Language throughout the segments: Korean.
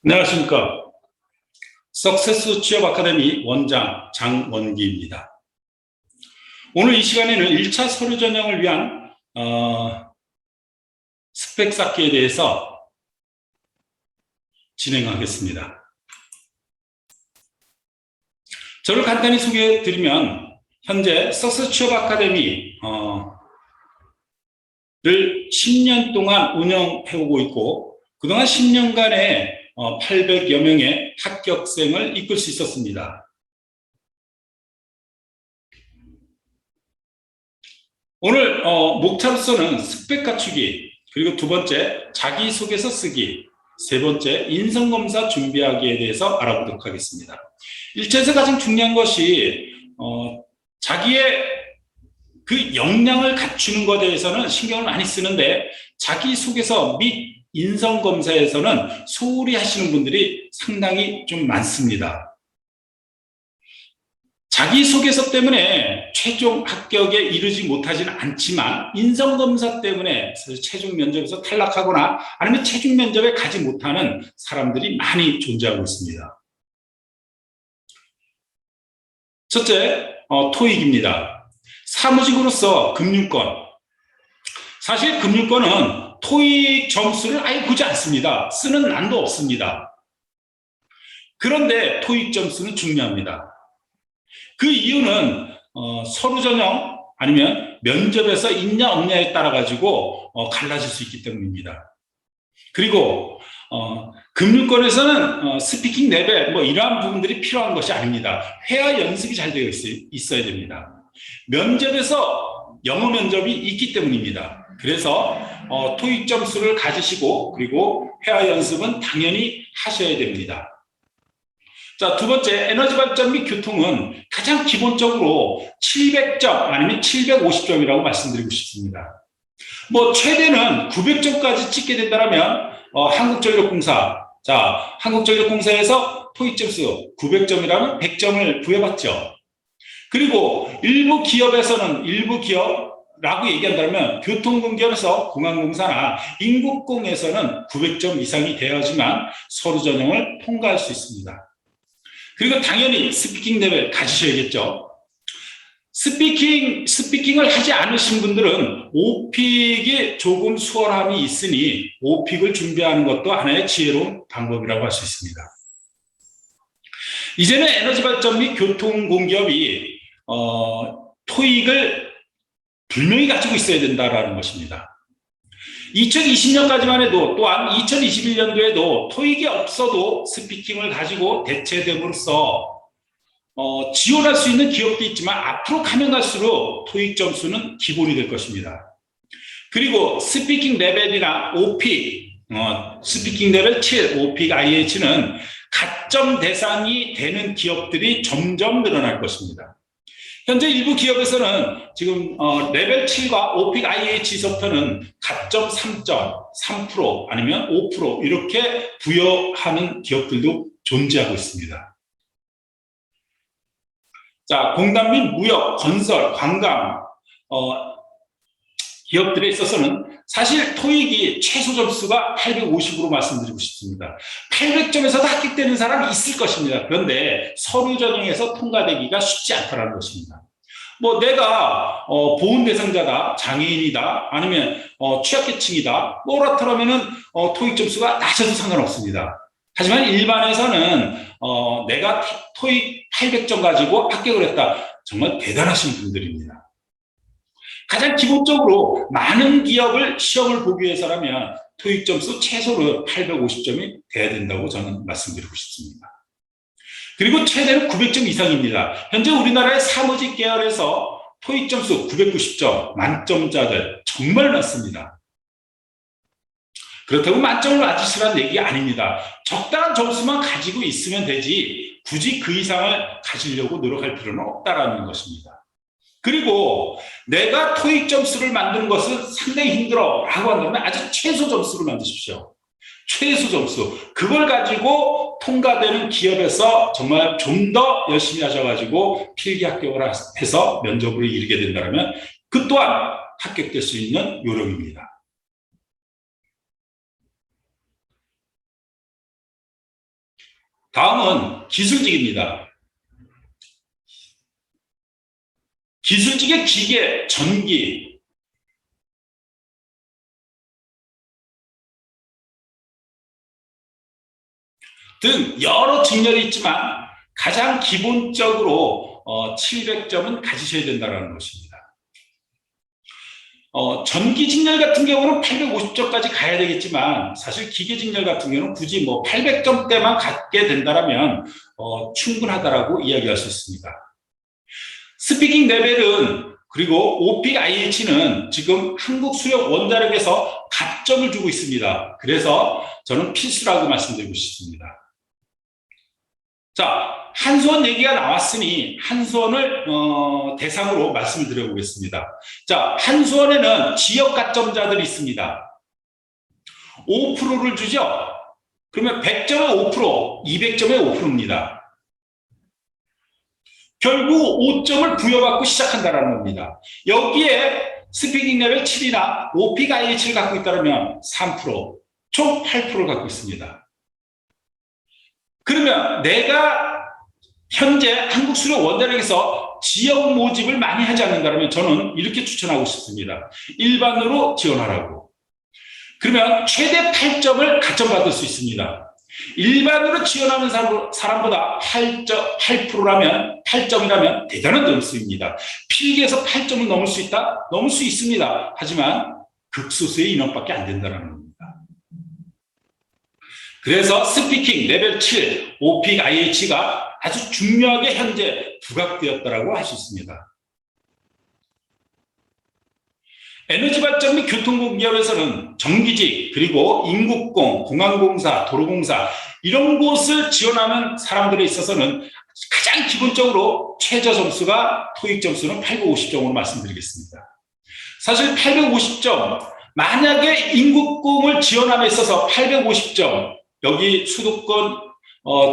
안녕하십니까. 석세스 취업 아카데미 원장 장원기입니다. 오늘 이 시간에는 1차 서류 전형을 위한 스펙 쌓기에 대해서 진행하겠습니다. 저를 간단히 소개해 드리면 현재 석세스 취업 아카데미를 10년 동안 운영해오고 있고 그동안 10년간의 800여 명의 합격생을 이끌 수 있었습니다. 오늘 목차로서는 스펙 갖추기, 그리고 두 번째 자기소개서 쓰기, 세 번째 인성검사 준비하기에 대해서 알아보도록 하겠습니다. 1차에서 가장 중요한 것이 자기의 그 역량을 갖추는 것에 대해서는 신경을 많이 쓰는데 자기소개서 및 인성검사에서는 소홀히 하시는 분들이 상당히 좀 많습니다. 자기소개서 때문에 최종 합격에 이르지 못하지는 않지만 인성검사 때문에 최종 면접에서 탈락하거나 아니면 최종 면접에 가지 못하는 사람들이 많이 존재하고 있습니다. 첫째, 토익입니다. 사무직으로서 금융권. 사실 금융권은 토익 점수를 아예 보지 않습니다. 쓰는 난도 없습니다. 그런데 토익 점수는 중요합니다. 그 이유는 서류 전형 아니면 면접에서 있냐 없냐에 따라 가지고 갈라질 수 있기 때문입니다. 그리고 금융권에서는 스피킹 레벨 이러한 부분들이 필요한 것이 아닙니다. 회화 연습이 잘 되어 있어야 됩니다. 면접에서 영어 면접이 있기 때문입니다. 그래서 토익 점수를 가지시고 그리고 회화 연습은 당연히 하셔야 됩니다. 자, 두 번째, 에너지 발전 및 교통은 가장 기본적으로 700점 아니면 750점이라고 말씀드리고 싶습니다. 최대는 900점까지 찍게 된다면 한국전력공사, 자, 한국전력공사에서 토익 점수 900점이라면 100점을 부여받죠. 그리고 일부 기업에서는 일부 기업라고 얘기한다면 교통공기업에서 공항공사나 인국공에서는 900점 이상이 되어야지만 서류 전형을 통과할 수 있습니다. 그리고 당연히 스피킹 레벨 가지셔야겠죠. 스피킹을 하지 않으신 분들은 오픽이 조금 수월함이 있으니 오픽을 준비하는 것도 하나의 지혜로운 방법이라고 할 수 있습니다. 이제는 에너지 발전 및 교통공기업이 토익을 분명히 가지고 있어야 된다는 것입니다. 2020년까지만 해도 또한 2021년도에도 토익이 없어도 스피킹을 가지고 대체됨으로써 지원할 수 있는 기업도 있지만 앞으로 가면 갈수록 토익 점수는 기본이 될 것입니다. 그리고 스피킹 레벨이나 오픽, 스피킹 레벨 7, 오픽 IH는 가점 대상이 되는 기업들이 점점 늘어날 것입니다. 현재 일부 기업에서는 지금 레벨 7과 오픽 IH서부터는 가점 3.3% 아니면 5% 이렇게 부여하는 기업들도 존재하고 있습니다. 자, 공단 및 무역, 건설, 관광 기업들에 있어서는 사실 토익이 최소 점수가 850으로 말씀드리고 싶습니다. 800점에서도 합격되는 사람이 있을 것입니다. 그런데 서류 전형에서 통과되기가 쉽지 않다는 것입니다. 내가 보훈 대상자다, 장애인이다, 아니면 취약계층이다, 그렇다면은 토익 점수가 낮아도 상관없습니다. 하지만 일반에서는 내가 토익 800점 가지고 합격을 했다. 정말 대단하신 분들입니다. 가장 기본적으로 많은 기업을 시험을 보기 위해서라면 토익 점수 최소로 850점이 돼야 된다고 저는 말씀드리고 싶습니다. 그리고 최대는 900점 이상입니다. 현재 우리나라의 사무직 계열에서 토익 점수 990점 만점자들 정말 많습니다. 그렇다고 만점을 맞으시라는 얘기가 아닙니다. 적당한 점수만 가지고 있으면 되지 굳이 그 이상을 가지려고 노력할 필요는 없다라는 것입니다. 그리고 내가 토익 점수를 만드는 것은 상당히 힘들어 라고 한다면 아주 최소 점수를 만드십시오. 최소 점수. 그걸 가지고 통과되는 기업에서 정말 좀 더 열심히 하셔가지고 필기 합격을 해서 면접을 이르게 된다면 그 또한 합격될 수 있는 요령입니다. 다음은 기술직입니다. 기술직의 기계, 전기, 등 여러 직렬이 있지만 가장 기본적으로 700점은 가지셔야 된다는 것입니다. 전기 직렬 같은 경우는 850점까지 가야 되겠지만 사실 기계 직렬 같은 경우는 굳이 800점대만 갖게 된다면 충분하다라고 이야기할 수 있습니다. 스피킹 레벨은 그리고 오픽 IH는 지금 한국수력 원자력에서 가점을 주고 있습니다. 그래서 저는 필수라고 말씀드리고 싶습니다. 자, 한수원 얘기가 나왔으니 한수원을 대상으로 말씀을 드려보겠습니다. 자, 한수원에는 지역 가점자들이 있습니다. 5%를 주죠. 그러면 100점에 5%, 200점에 5%입니다. 결국 5점을 부여받고 시작한다는 겁니다. 여기에 스피킹 레벨 7이나 오픽 IH를 갖고 있다면 3%, 총 8%를 갖고 있습니다. 그러면 내가 현재 한국수력 원자력에서 지역 모집을 많이 하지 않는다면 저는 이렇게 추천하고 싶습니다. 일반으로 지원하라고. 그러면 최대 8점을 가점받을 수 있습니다. 일반으로 지원하는 사람보다 8%라면 대단한 점수입니다. 필기에서 8점을 넘을 수 있다? 넘을 수 있습니다. 하지만 극소수의 인원밖에 안 된다는 겁니다. 그래서 스피킹 레벨 7, 오픽 IH가 아주 중요하게 현재 부각되었다고 할 수 있습니다. 에너지 발전 및 교통공기업에서는 정기직, 그리고 인국공, 공항공사, 도로공사 이런 곳을 지원하는 사람들에 있어서는 가장 기본적으로 최저 점수가 토익 점수는 850점으로 말씀드리겠습니다. 사실 850점, 만약에 인국공을 지원함에 있어서 850점, 여기 수도권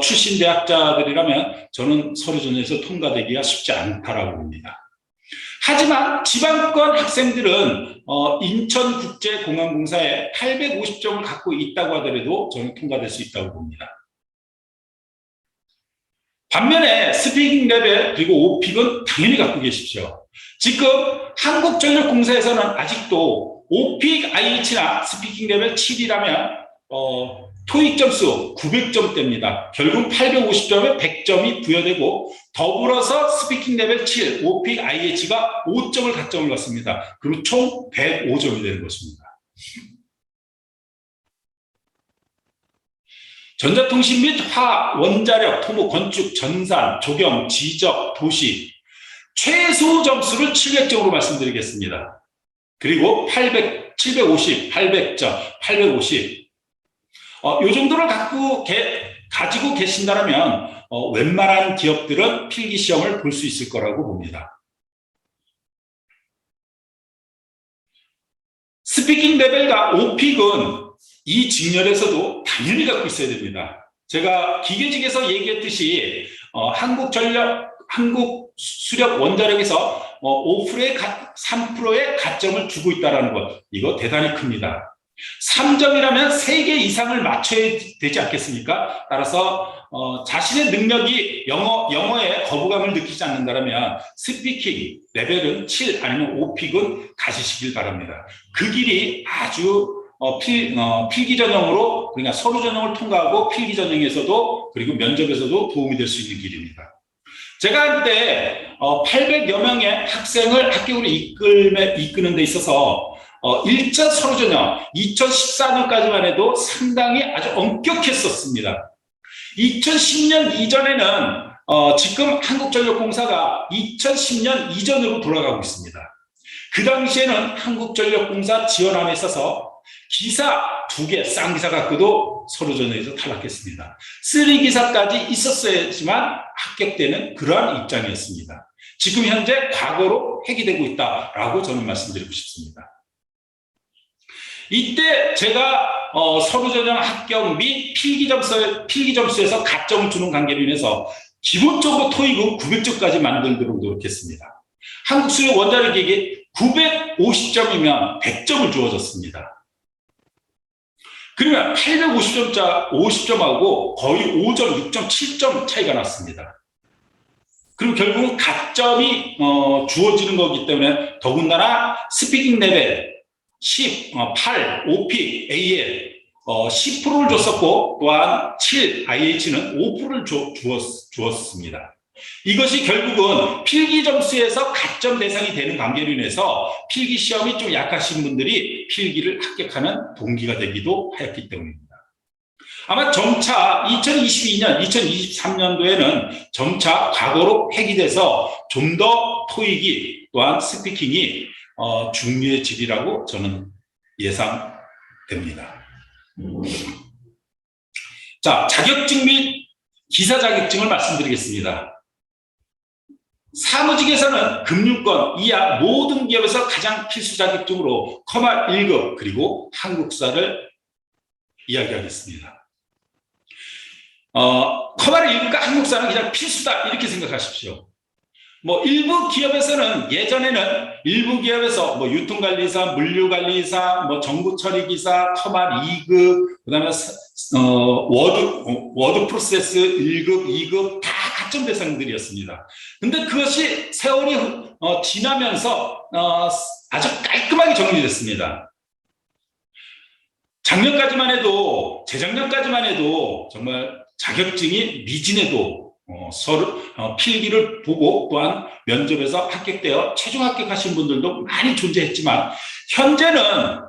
출신 대학자들이라면 저는 서류전에서 통과되기가 쉽지 않다라고 봅니다. 하지만 지방권 학생들은 인천국제공항공사에 850점을 갖고 있다고 하더라도 저는 통과될 수 있다고 봅니다. 반면에 스피킹 레벨 그리고 오픽은 당연히 갖고 계십시오. 지금 한국전력공사에서는 아직도 오픽 IH나 스피킹 레벨 7이라면 토익 점수 900점대입니다. 결국 850점에 100점이 부여되고 더불어서 스피킹 레벨 7, 오픽 IH가 5점을 가점을 받습니다. 그리고 총 105점이 되는 것입니다. 전자통신 및 화학, 원자력, 토목, 건축, 전산, 조경, 지적, 도시 최소 점수를 700점으로 말씀드리겠습니다. 그리고 750, 800점, 850 이 정도를 가지고 계신다면 웬만한 기업들은 필기시험을 볼 수 있을 거라고 봅니다. 스피킹 레벨과 오픽은 이 직렬에서도 당연히 갖고 있어야 됩니다. 제가 기계직에서 얘기했듯이 한국수력 원자력에서 5%의 3%의 가점을 주고 있다는 것, 이거 대단히 큽니다. 3점이라면 3개 이상을 맞춰야 되지 않겠습니까? 따라서 자신의 능력이 영어에 거부감을 느끼지 않는다면 스피킹 레벨은 7 아니면 오픽은 가지시길 바랍니다. 그 길이 아주 필기 전형으로, 그러니까 서류 전형을 통과하고 필기 전형에서도 그리고 면접에서도 도움이 될 수 있는 길입니다. 제가 한때 800여 명의 학생을 합격으로 이끄는 데 있어서 1차 서류 전형 2014년까지만 해도 상당히 아주 엄격했었습니다. 2010년 이전에는 지금 한국전력공사가 2010년 이전으로 돌아가고 있습니다. 그 당시에는 한국전력공사 지원함에 있어서 기사 2개, 쌍기사 갖고도 서류 전형에서 탈락했습니다. 3기사까지 있었어야지만 합격되는 그러한 입장이었습니다. 지금 현재 과거로 회귀되고 있다라고 저는 말씀드리고 싶습니다. 이때 제가 서류 전형 합격 및 필기 점수에서 가점을 주는 관계로 인해서 기본적으로 토익은 900점까지 만들도록 노력했습니다. 한국수력 원자력에게 950점이면 100점을 주어졌습니다. 그러면 850점하고 거의 5점, 6점, 7점 차이가 났습니다. 그리고 결국은 가점이 주어지는 거기 때문에 더군다나 스피킹 레벨 10, 8, OP, AL 10%를 줬었고 또한 7, IH는 5%를 주었습니다. 이것이 결국은 필기 점수에서 가점 대상이 되는 관계로 인해서 필기 시험이 좀 약하신 분들이 필기를 합격하는 동기가 되기도 하였기 때문입니다. 아마 점차 2022년, 2023년도에는 점차 과거로 획기돼서 좀 더 토익이 또한 스피킹이 중요해지리라고 저는 예상됩니다. 자, 자격증 및 기사 자격증을 말씀드리겠습니다. 사무직에서는 금융권 이하 모든 기업에서 가장 필수 자격증으로 커말 1급 그리고 한국사를 이야기하겠습니다. 커말 1급과 한국사는 그냥 필수다 이렇게 생각하십시오. 뭐 일부 기업에서는 예전에는 일부 기업에서 뭐 유통관리사, 물류관리사, 뭐 정보처리기사, 커말 2급, 그다음에 워드 프로세스 1급, 2급 다 가점 대상들이었습니다. 근데 그것이 세월이 지나면서 아주 깔끔하게 정리됐습니다. 작년까지만 해도, 재작년까지만 해도 정말 자격증이 미진해도 필기를 보고 또한 면접에서 합격되어 최종 합격하신 분들도 많이 존재했지만 현재는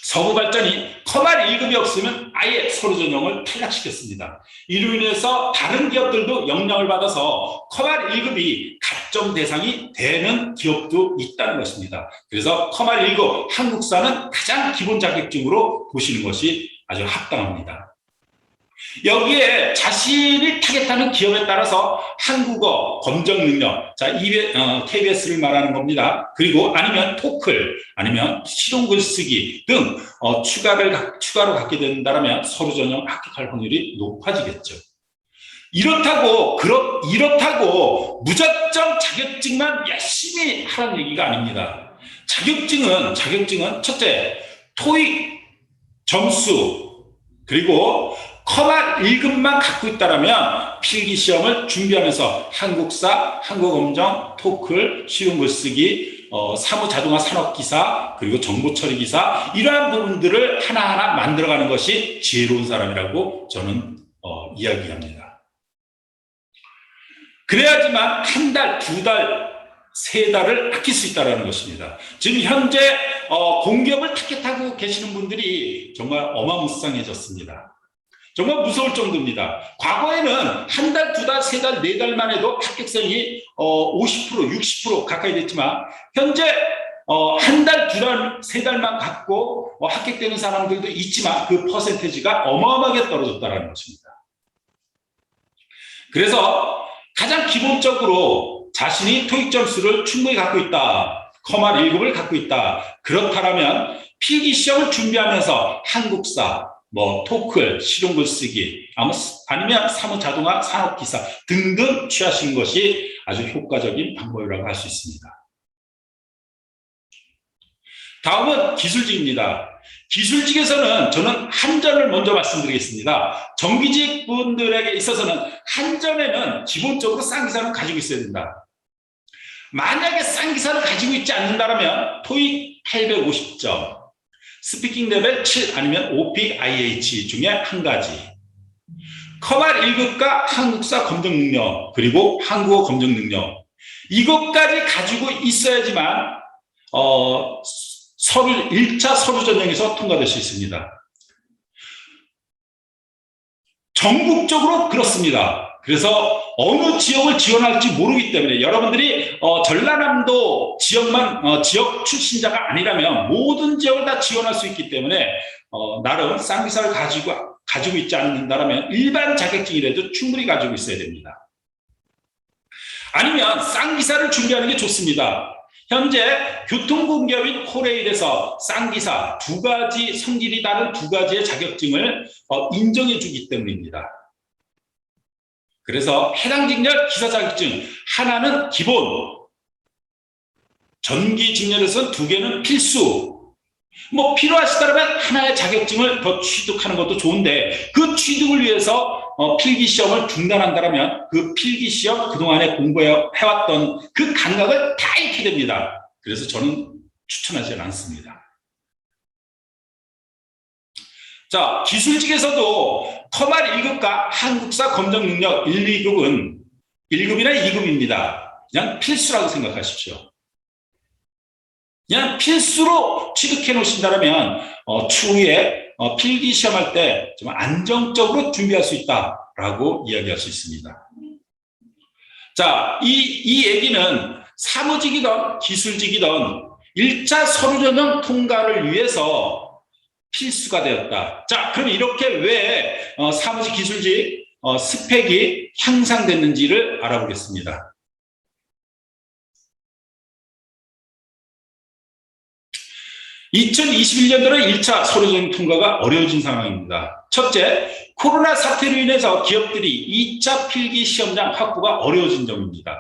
서구 발전이 커말 1급이 없으면 아예 서류 전형을 탈락시켰습니다. 이로 인해서 다른 기업들도 영향을 받아서 커말 1급이 가점 대상이 되는 기업도 있다는 것입니다. 그래서 커말 1급 한국사는 가장 기본 자격증으로 보시는 것이 아주 합당합니다. 여기에 자신이 타겟하는 기업에 따라서 한국어, 검정 능력, 자, KBS를 말하는 겁니다. 그리고 아니면 토클, 아니면 실용 글쓰기 등 추가로 갖게 된다면 서류 전형 합격할 확률이 높아지겠죠. 이렇다고 무작정 자격증만 열심히 하라는 얘기가 아닙니다. 자격증은 첫째, 토익 점수, 그리고 커말 1급만 갖고 있다면 필기시험을 준비하면서 한국사, 한국검정, 토클, 실용 글쓰기, 사무자동화 산업기사, 그리고 정보처리기사 이러한 부분들을 하나하나 만들어가는 것이 지혜로운 사람이라고 저는 이야기합니다. 그래야지만 한 달, 두 달, 세 달을 아낄 수 있다는 것입니다. 지금 현재 공기업을 타겟하고 계시는 분들이 정말 어마무쌍해졌습니다. 정말 무서울 정도입니다. 과거에는 한 달, 두 달, 세 달, 네 달만 해도 합격성이 50%, 60% 가까이 됐지만 현재 한 달, 두 달, 세 달만 갖고 합격되는 사람들도 있지만 그 퍼센테이지가 어마어마하게 떨어졌다는 것입니다. 그래서 가장 기본적으로 자신이 토익 점수를 충분히 갖고 있다. 커말 1급을 갖고 있다. 그렇다면 필기시험을 준비하면서 한국사, 토클, 실용글쓰기, 아니면 사무자동화, 산업기사 등등 취하시는 것이 아주 효과적인 방법이라고 할 수 있습니다. 다음은 기술직입니다. 기술직에서는 저는 한전을 먼저 말씀드리겠습니다. 정규직 분들에게 있어서는 한전에는 기본적으로 쌍기사는 가지고 있어야 된다. 만약에 쌍기사를 가지고 있지 않는다면 토익 850점, 스피킹 레벨 7 아니면 OP, IH 중에 한 가지. 커말 1급과 한국사 검정 능력 그리고 한국어 검정 능력 이것까지 가지고 있어야지만 1차 서류 전형에서 통과될 수 있습니다. 전국적으로 그렇습니다. 그래서 어느 지역을 지원할지 모르기 때문에 여러분들이 전라남도 지역만 지역 출신자가 아니라면 모든 지역을 다 지원할 수 있기 때문에 나름 쌍기사를 가지고 있지 않는다면 일반 자격증이라도 충분히 가지고 있어야 됩니다. 아니면 쌍기사를 준비하는 게 좋습니다. 현재 교통공기업인 코레일에서 쌍기사 두 가지 성질이 다른 두 가지의 자격증을 인정해 주기 때문입니다. 그래서 해당 직렬 기사 자격증 하나는 기본, 전기 직렬에서는 두 개는 필수, 뭐 필요하시다면 하나의 자격증을 더 취득하는 것도 좋은데 그 취득을 위해서 필기시험을 중단한다면 그 필기시험 그동안에 공부해왔던 그 감각을 다 잃게 됩니다. 그래서 저는 추천하지 않습니다. 자, 기술직에서도 커말 1급과 한국사 검정 능력 1, 2급은 1급이나 2급입니다. 그냥 필수라고 생각하십시오. 그냥 필수로 취득해 놓으신다면 추후에 필기 시험할 때 좀 안정적으로 준비할 수 있다라고 이야기할 수 있습니다. 자, 이 얘기는 사무직이든 기술직이든 1차 서류 전형 통과를 위해서 필수가 되었다. 자, 그럼 이렇게 왜 사무직, 기술직 스펙이 향상됐는지를 알아보겠습니다. 2021년도는 1차 서류 전형 통과가 어려워진 상황입니다. 첫째, 코로나 사태로 인해서 기업들이 2차 필기 시험장 확보가 어려워진 점입니다.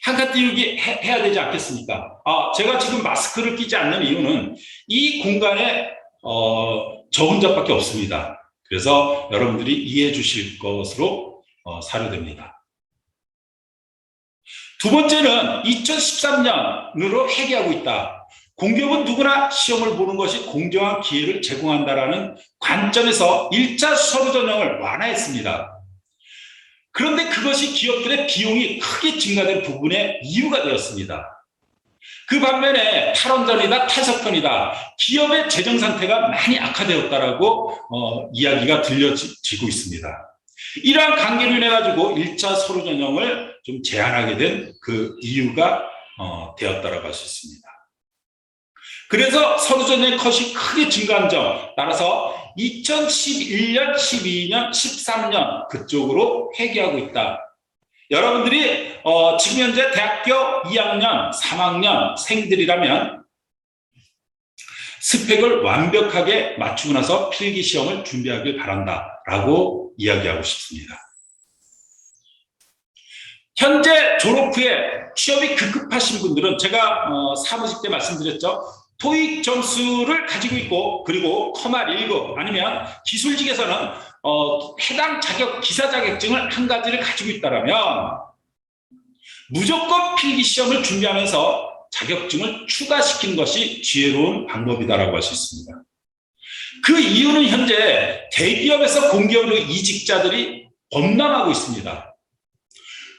한칸 띄우기 해야 되지 않겠습니까? 제가 지금 마스크를 끼지 않는 이유는 이 공간에 저 혼자밖에 없습니다. 그래서 여러분들이 이해해 주실 것으로 사료됩니다. 두 번째는 2013년으로 회귀하고 있다. 공기업은 누구나 시험을 보는 것이 공정한 기회를 제공한다라는 관점에서 1차 서류 전형을 완화했습니다. 그런데 그것이 기업들의 비용이 크게 증가된 부분의 이유가 되었습니다. 그 반면에 탈원전이다, 탈석편이다, 기업의 재정 상태가 많이 악화되었다라고 이야기가 들려지고 있습니다. 이러한 관계로 인해 가지고 1차 서류 전형을 좀 제한하게 된 그 이유가 되었다라고 할 수 있습니다. 그래서 서류 전형의 컷이 크게 증가한 점, 따라서 2011년, 12년, 13년 그쪽으로 회귀하고 있다. 여러분들이 지금 현재 대학교 2학년, 3학년 생들이라면 스펙을 완벽하게 맞추고 나서 필기 시험을 준비하길 바란다라고 이야기하고 싶습니다. 현재 졸업 후에 취업이 급급하신 분들은 제가 사무직 때 말씀드렸죠. 토익 점수를 가지고 있고 그리고 커말 1급 아니면 기술직에서는 해당 자격 기사 자격증을 한 가지를 가지고 있다면 무조건 필기 시험을 준비하면서 자격증을 추가시키는 것이 지혜로운 방법이다라고 할 수 있습니다. 그 이유는 현재 대기업에서 공기업으로 이직자들이 범람하고 있습니다.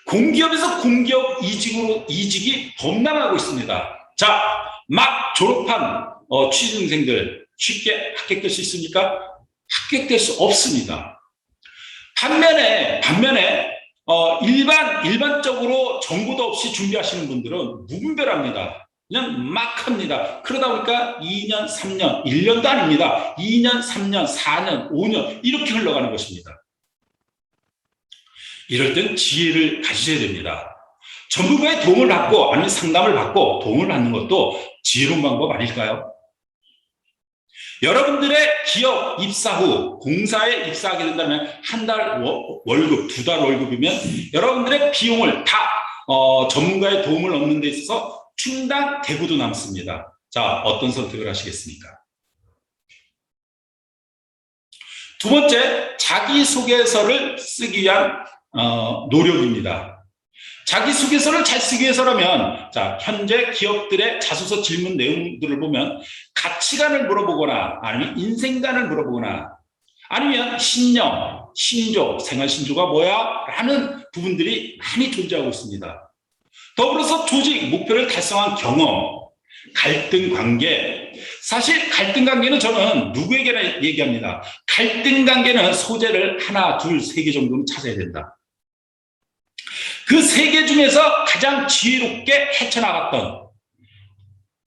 공기업에서 공기업 이직이 범람하고 있습니다. 자, 막 졸업한 취준생들 쉽게 합격될 수 있습니까? 합격될 수 없습니다. 반면에 일반적으로 정보도 없이 준비하시는 분들은 무분별합니다. 그냥 막 합니다. 그러다 보니까 2년, 3년, 1년도 아닙니다. 2년, 3년, 4년, 5년 이렇게 흘러가는 것입니다. 이럴 땐 지혜를 가지셔야 됩니다. 전문가의 도움을 받고 아니면 상담을 받고 도움을 받는 것도 지혜로운 방법 아닐까요? 여러분들의 기업 입사 후 공사에 입사하게 된다면 한 달 월급, 2달 월급이면 여러분들의 비용을 다 전문가의 도움을 얻는 데 있어서 충당 대구도 남습니다. 자, 어떤 선택을 하시겠습니까? 두 번째, 자기소개서를 쓰기 위한 노력입니다. 자기소개서를 잘 쓰기 위해서라면 현재 기업들의 자소서 질문 내용들을 보면 가치관을 물어보거나 아니면 인생관을 물어보거나 아니면 신념, 신조, 생활신조가 뭐야? 라는 부분들이 많이 존재하고 있습니다. 더불어서 조직, 목표를 달성한 경험, 갈등 관계. 사실 갈등 관계는 저는 누구에게나 얘기합니다. 갈등 관계는 소재를 하나, 둘, 3개 정도는 찾아야 된다. 그 3개 중에서 가장 지혜롭게 헤쳐나갔던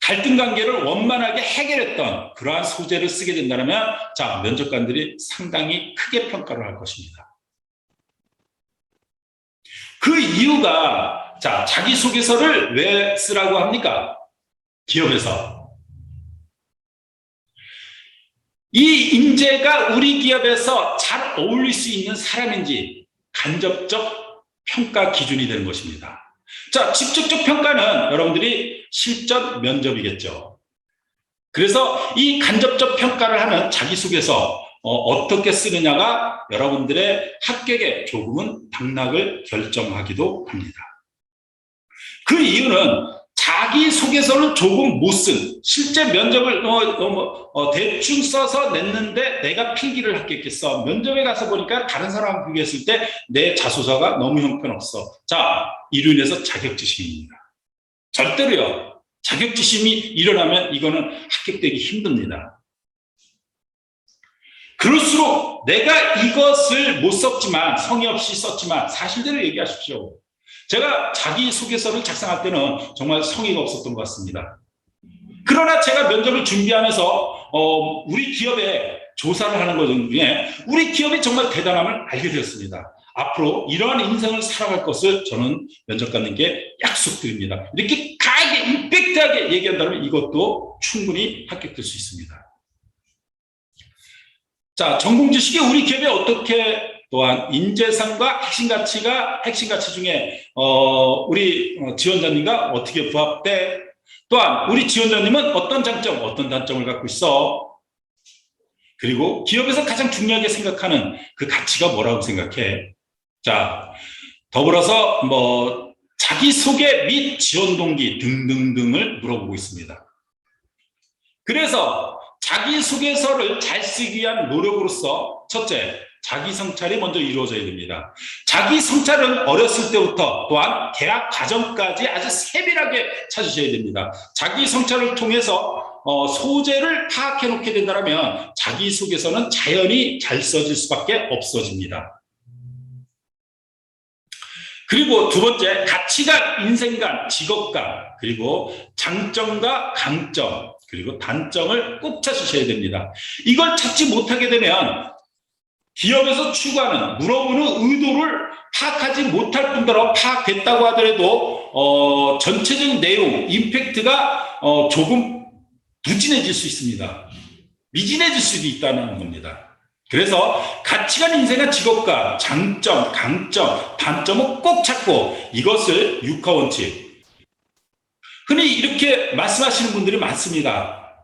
갈등 관계를 원만하게 해결했던 그러한 소재를 쓰게 된다면 면접관들이 상당히 크게 평가를 할 것입니다. 그 이유가 자기소개서를 왜 쓰라고 합니까? 기업에서. 이 인재가 우리 기업에서 잘 어울릴 수 있는 사람인지 간접적 평가 기준이 되는 것입니다. 직접적 평가는 여러분들이 실전 면접이겠죠. 그래서 이 간접적 평가를 하는 자기소개서 어떻게 쓰느냐가 여러분들의 합격에 조금은 당락을 결정하기도 합니다. 그 이유는 자기소개서를 조금 못 쓴, 실제 면접을 대충 써서 냈는데 내가 필기를 합격했어. 면접에 가서 보니까 다른 사람하고 비교했을 때 내 자소서가 너무 형편없어. 자, 이로 인해서 자격지심입니다. 절대로요. 자격지심이 일어나면 이거는 합격되기 힘듭니다. 그럴수록 내가 이것을 못 썼지만, 성의 없이 썼지만 사실대로 얘기하십시오. 제가 자기소개서를 작성할 때는 정말 성의가 없었던 것 같습니다. 그러나 제가 면접을 준비하면서 우리 기업에 조사를 하는 것 중에 우리 기업이 정말 대단함을 알게 되었습니다. 앞으로 이러한 인생을 살아갈 것을 저는 면접관님께 약속드립니다. 이렇게 강하게 임팩트하게 얘기한다면 이것도 충분히 합격될 수 있습니다. 자, 전공 지식이 우리 기업에 어떻게, 또한 인재상과 핵심 가치 중에 우리 지원자님과 어떻게 부합돼? 또한 우리 지원자님은 어떤 장점, 어떤 단점을 갖고 있어? 그리고 기업에서 가장 중요하게 생각하는 그 가치가 뭐라고 생각해? 자, 더불어서 자기소개 및 지원 동기 등등등을 물어보고 있습니다. 그래서 자기소개서를 잘 쓰기 위한 노력으로서 첫째, 자기 성찰이 먼저 이루어져야 됩니다. 자기 성찰은 어렸을 때부터 또한 대학 과정까지 아주 세밀하게 찾으셔야 됩니다. 자기 성찰을 통해서 소재를 파악해 놓게 된다면 자기소개서는 자연히 잘 써질 수밖에 없어집니다. 그리고 두 번째, 가치관, 인생관, 직업관, 그리고 장점과 강점, 그리고 단점을 꼭 찾으셔야 됩니다. 이걸 찾지 못하게 되면 기업에서 추구하는, 물어보는 의도를 파악하지 못할 뿐더러 파악됐다고 하더라도 전체적인 내용, 임팩트가 조금 부진해질 수 있습니다. 미진해질 수도 있다는 겁니다. 그래서 가치관, 인생관, 직업관, 장점, 강점, 단점을 꼭 찾고 이것을 육하원칙. 흔히 이렇게 말씀하시는 분들이 많습니다.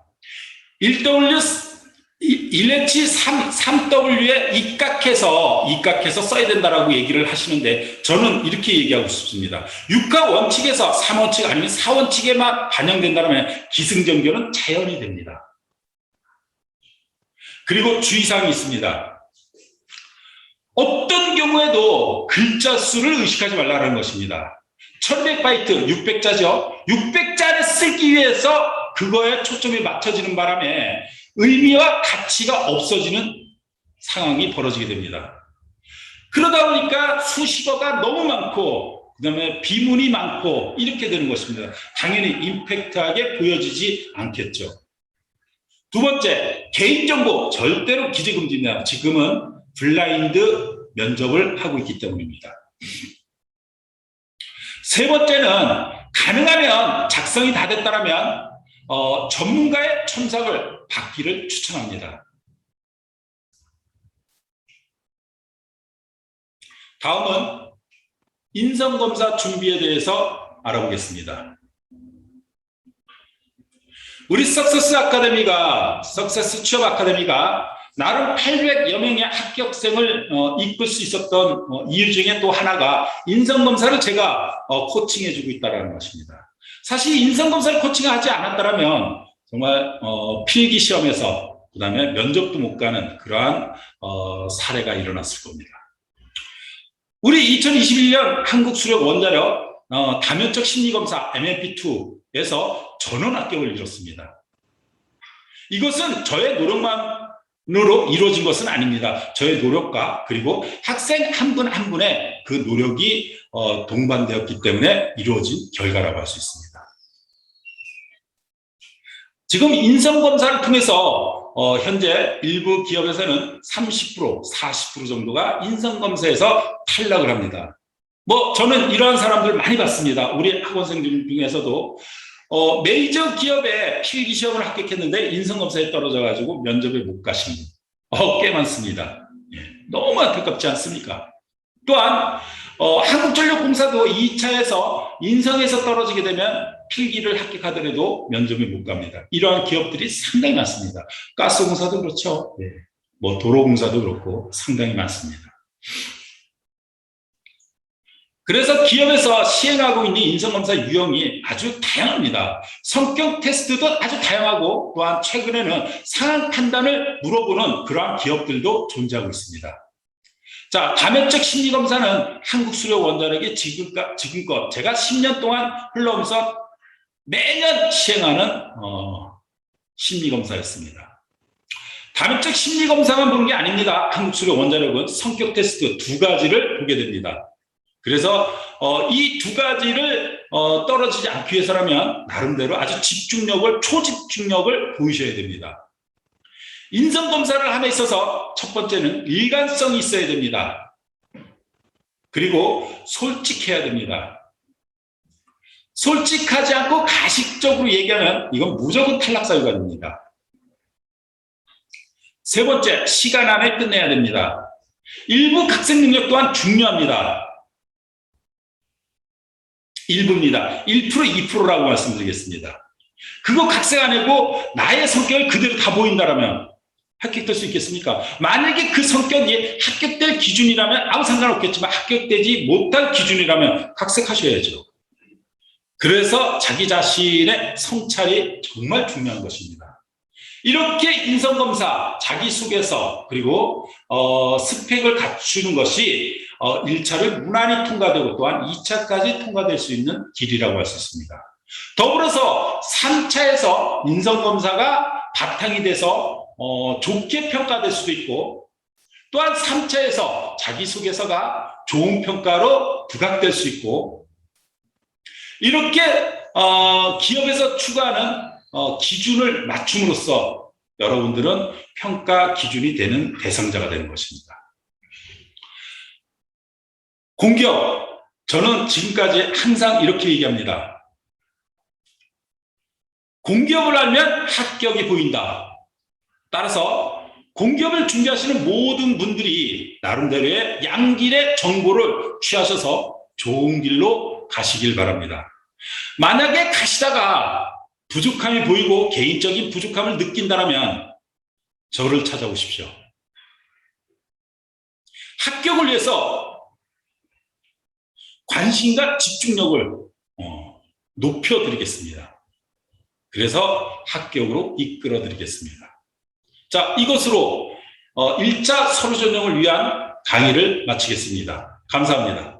3W에 입각해서 써야 된다라고 얘기를 하시는데 저는 이렇게 얘기하고 싶습니다. 6하 원칙에서 3원칙 아니면 4원칙에만 반영된다면 기승전결은 자연이 됩니다. 그리고 주의사항이 있습니다. 어떤 경우에도 글자 수를 의식하지 말라는 것입니다. 1200바이트, 600자죠. 600자를 쓰기 위해서 그거에 초점이 맞춰지는 바람에 의미와 가치가 없어지는 상황이 벌어지게 됩니다. 그러다 보니까 수식어가 너무 많고 그다음에 비문이 많고 이렇게 되는 것입니다. 당연히 임팩트하게 보여지지 않겠죠. 두 번째, 개인정보 절대로 기재금지입니다. 지금은 블라인드 면접을 하고 있기 때문입니다. 세 번째는 가능하면 작성이 다 됐다면 전문가의 첨삭을 받기를 추천합니다. 다음은 인성검사 준비에 대해서 알아보겠습니다. 우리 석세스 취업 아카데미가 나름 800여 명의 합격생을 이끌 수 있었던 이유 중에 또 하나가 인성검사를 제가 코칭해주고 있다는 것입니다. 사실 인성검사를 코칭하지 않았다면 정말 필기 시험에서 그다음에 면접도 못 가는 그러한 사례가 일어났을 겁니다. 우리 2021년 한국수력 원자력 다면적 심리검사 MMP2에서 전원 합격을 이뤘습니다. 이것은 저의 노력만으로 이루어진 것은 아닙니다. 저의 노력과 그리고 학생 한 분 한 분의 그 노력이 동반되었기 때문에 이루어진 결과라고 할 수 있습니다. 지금 인성검사를 통해서 현재 일부 기업에서는 30%, 40% 정도가 인성검사에서 탈락을 합니다. 저는 이러한 사람들 많이 봤습니다. 우리 학원생들 중에서도 메이저 기업에 필기 시험을 합격했는데 인성검사에 떨어져가지고 면접에 못 가신 분 꽤 많습니다. 너무 안타깝지 않습니까? 또한 한국전력공사도 2차에서 인성에서 떨어지게 되면 필기를 합격하더라도 면접에 못 갑니다. 이러한 기업들이 상당히 많습니다. 가스공사도 그렇죠. 네. 뭐 도로공사도 그렇고 상당히 많습니다. 그래서 기업에서 시행하고 있는 인성검사 유형이 아주 다양합니다. 성격 테스트도 아주 다양하고 또한 최근에는 상황 판단을 물어보는 그러한 기업들도 존재하고 있습니다. 자, 가면적 심리검사는 한국수력원자력이 지금껏 제가 10년 동안 흘러오면서 매년 시행하는 심리검사였습니다. 가면적 심리검사만 보는 게 아닙니다. 한국수력원자력은 성격 테스트 2가지를 보게 됩니다. 그래서 이 2가지를 떨어지지 않기 위해서라면 나름대로 아주 초집중력을 보이셔야 됩니다. 인성검사를 함에 있어서 첫 번째는 일관성이 있어야 됩니다. 그리고 솔직해야 됩니다. 솔직하지 않고 가식적으로 얘기하면 이건 무조건 탈락사유가 세 번째, 시간 안에 끝내야 됩니다. 일부 학생 능력 또한 중요합니다. 일부입니다. 1%, 2%라고 말씀드리겠습니다. 그거 각색 안 하고 나의 성격을 그대로 다 보인다라면 합격될 수 있겠습니까? 만약에 그 성격이 합격될 기준이라면 아무 상관없겠지만 합격되지 못할 기준이라면 각색하셔야죠. 그래서 자기 자신의 성찰이 정말 중요한 것입니다. 이렇게 인성검사, 자기소개서 그리고 스펙을 갖추는 것이 1차를 무난히 통과되고 또한 2차까지 통과될 수 있는 길이라고 할 수 있습니다. 더불어서 3차에서 인성검사가 바탕이 돼서 좋게 평가될 수도 있고 또한 3차에서 자기소개서가 좋은 평가로 부각될 수 있고 이렇게 기업에서 추구하는 기준을 맞춤으로써 여러분들은 평가 기준이 되는 대상자가 되는 것입니다. 공기업, 저는 지금까지 항상 이렇게 얘기합니다. 공기업을 알면 합격이 보인다. 따라서 공기업을 준비하시는 모든 분들이 나름대로의 양길의 정보를 취하셔서 좋은 길로 가시길 바랍니다. 만약에 가시다가 부족함이 보이고 개인적인 부족함을 느낀다면 저를 찾아오십시오. 합격을 위해서 관심과 집중력을 높여드리겠습니다. 그래서 합격으로 이끌어드리겠습니다. 자, 이것으로 1차 서류 전형을 위한 강의를 마치겠습니다. 감사합니다.